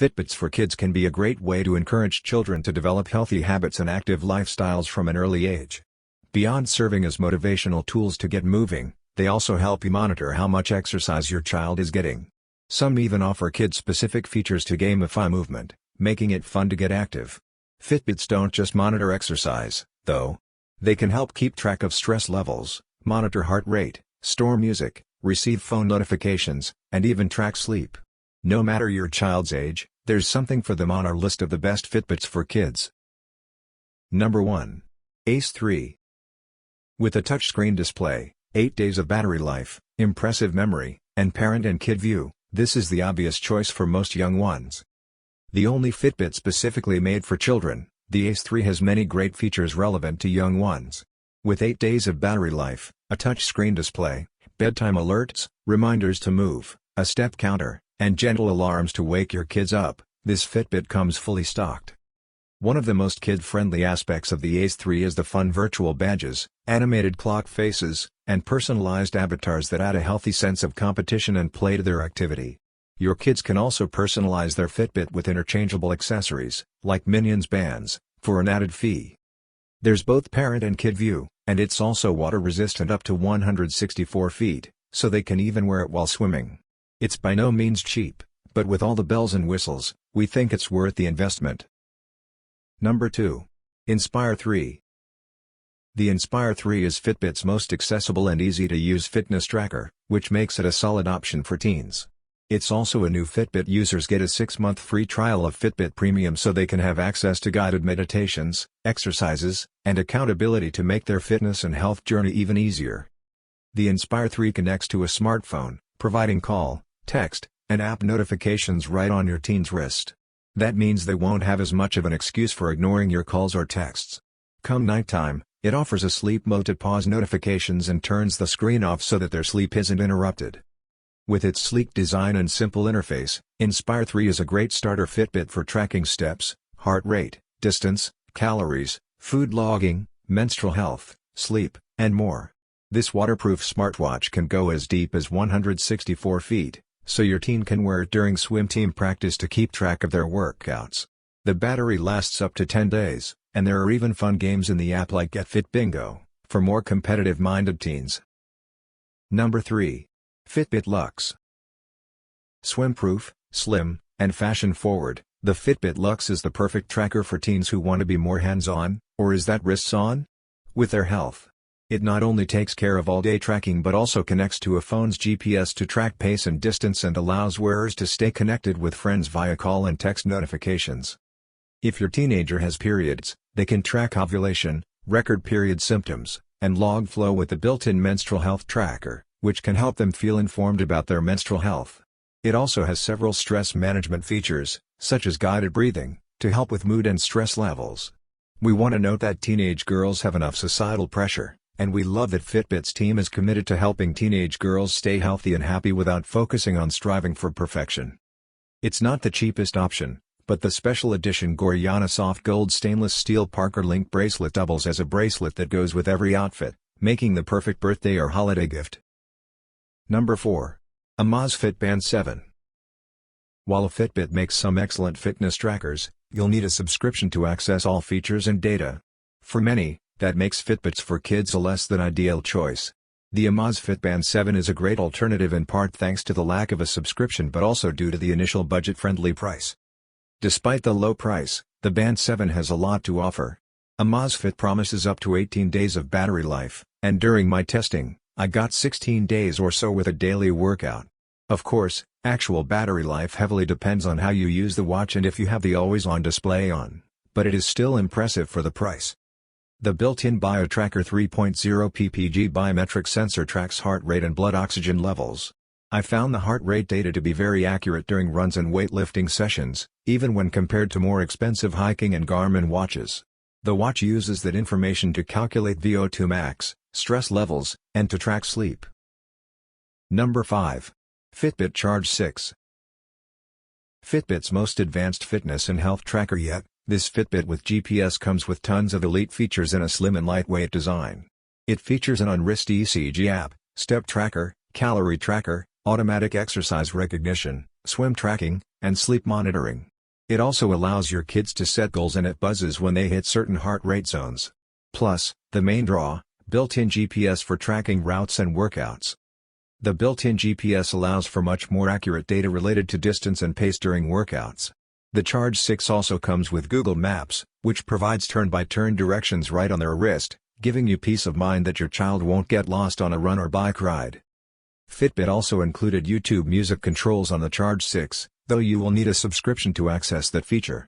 Fitbits for kids can be a great way to encourage children to develop healthy habits and active lifestyles from an early age. Beyond serving as motivational tools to get moving, they also help you monitor how much exercise your child is getting. Some even offer kid-specific features to gamify movement, making it fun to get active. Fitbits don't just monitor exercise, though. They can help keep track of stress levels, monitor heart rate, store music, receive phone notifications, and even track sleep. No matter your child's age, there's something for them on our list of the best Fitbits for kids. Number 1. Ace 3. With a touchscreen display, 8 days of battery life, impressive memory, and parent and kid view, this is the obvious choice for most young ones. The only Fitbit specifically made for children, the Ace 3 has many great features relevant to young ones. With 8 days of battery life, a touchscreen display, bedtime alerts, reminders to move, a step counter, and gentle alarms to wake your kids up, this Fitbit comes fully stocked. One of the most kid-friendly aspects of the Ace 3 is the fun virtual badges, animated clock faces, and personalized avatars that add a healthy sense of competition and play to their activity. Your kids can also personalize their Fitbit with interchangeable accessories, like Minions bands, for an added fee. There's both parent and kid view, and it's also water-resistant up to 164 feet, so they can even wear it while swimming. It's by no means cheap, but with all the bells and whistles, we think it's worth the investment. Number 2. Inspire 3. The Inspire 3 is Fitbit's most accessible and easy-to-use fitness tracker, which makes it a solid option for teens. It's also a new Fitbit users get a 6-month free trial of Fitbit Premium so they can have access to guided meditations, exercises, and accountability to make their fitness and health journey even easier. The Inspire 3 connects to a smartphone, providing call, text, and app notifications right on your teen's wrist. That means they won't have as much of an excuse for ignoring your calls or texts. Come nighttime, it offers a sleep mode to pause notifications and turns the screen off so that their sleep isn't interrupted. With its sleek design and simple interface, Inspire 3 is a great starter Fitbit for tracking steps, heart rate, distance, calories, food logging, menstrual health, sleep, and more. This waterproof smartwatch can go as deep as 164 feet, so your teen can wear it during swim team practice to keep track of their workouts. The battery lasts up to 10 days, and there are even fun games in the app like Get Fit Bingo, for more competitive-minded teens. Number 3. Fitbit Luxe. Swim-proof, slim, and fashion-forward, the Fitbit Luxe is the perfect tracker for teens who want to be more hands-on, or is that wrists-on? With their health. It not only takes care of all-day tracking but also connects to a phone's GPS to track pace and distance and allows wearers to stay connected with friends via call and text notifications. If your teenager has periods, they can track ovulation, record period symptoms, and log flow with the built-in menstrual health tracker, which can help them feel informed about their menstrual health. It also has several stress management features, such as guided breathing, to help with mood and stress levels. We want to note that teenage girls have enough societal pressure, and we love that Fitbit's team is committed to helping teenage girls stay healthy and happy without focusing on striving for perfection. It's not the cheapest option, but the special edition Gorjana Soft Gold Stainless Steel Parker Link bracelet doubles as a bracelet that goes with every outfit, making the perfect birthday or holiday gift. Number 4. Amazfit Band 7. While a Fitbit makes some excellent fitness trackers, you'll need a subscription to access all features and data. For many, that makes Fitbits for kids a less than ideal choice. The Amazfit Band 7 is a great alternative in part thanks to the lack of a subscription but also due to the initial budget-friendly price. Despite the low price, the Band 7 has a lot to offer. Amazfit promises up to 18 days of battery life, and during my testing, I got 16 days or so with a daily workout. Of course, actual battery life heavily depends on how you use the watch and if you have the always-on display on, but it is still impressive for the price. The built-in BioTracker 3.0 ppg biometric sensor tracks heart rate and blood oxygen levels. I found the heart rate data to be very accurate during runs and weightlifting sessions, even when compared to more expensive hiking and Garmin watches. The watch uses that information to calculate VO2 max, stress levels, and to track sleep. Number 5. Fitbit Charge 6. Fitbit's most advanced fitness and health tracker yet, this Fitbit with GPS comes with tons of elite features in a slim and lightweight design. It features an on-wrist ECG app, step tracker, calorie tracker, automatic exercise recognition, swim tracking, and sleep monitoring. It also allows your kids to set goals and it buzzes when they hit certain heart rate zones. Plus, the main draw, built-in GPS for tracking routes and workouts. The built-in GPS allows for much more accurate data related to distance and pace during workouts. The Charge 6 also comes with Google Maps, which provides turn-by-turn directions right on their wrist, giving you peace of mind that your child won't get lost on a run or bike ride. Fitbit also included YouTube music controls on the Charge 6, though you will need a subscription to access that feature.